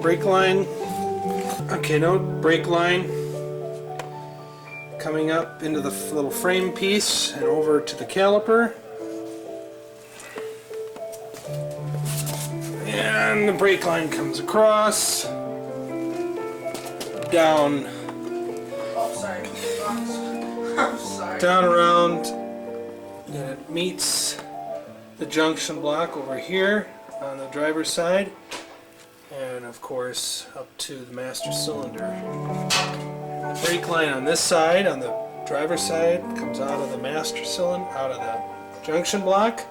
brake line. Okay, no brake line. Coming up into the little frame piece and over to the caliper. And the brake line comes across. Down. Oh, sorry. I'm sorry. Down around. And it meets the junction block over here on the driver's side. And of course up to the master cylinder. The brake line on this side, on the driver's side, comes out of the master cylinder, out of the junction block,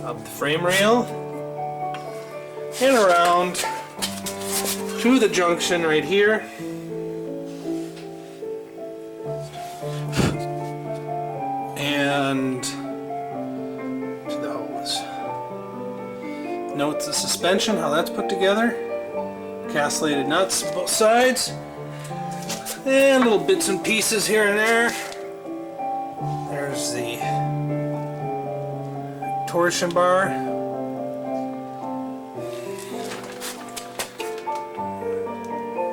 up the frame rail, and around to the junction right here. And to the hose. Note the suspension, how that's put together. Castellated nuts both sides. And little bits and pieces here and there. There's the torsion bar.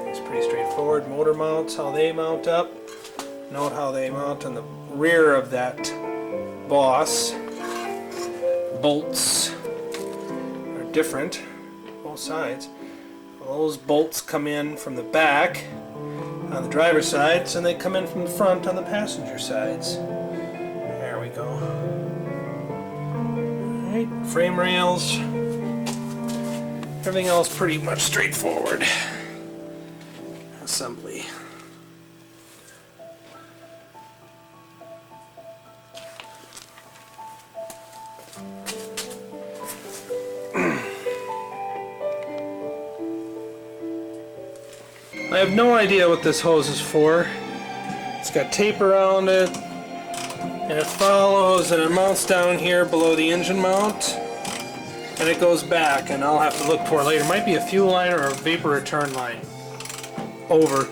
It's pretty straightforward. Motor mounts, how they mount up. Note how they mount on the rear of that boss. Bolts are different, both sides. Those bolts come in from the back on the driver's sides, and they come in from the front on the passenger sides. There we go. Alright, frame rails. Everything else pretty much straightforward. Assembly. I have no idea what this hose is for. It's got tape around it, and it follows and it mounts down here below the engine mount, and it goes back, and I'll have to look for it later. It might be a fuel line or a vapor return line. Over.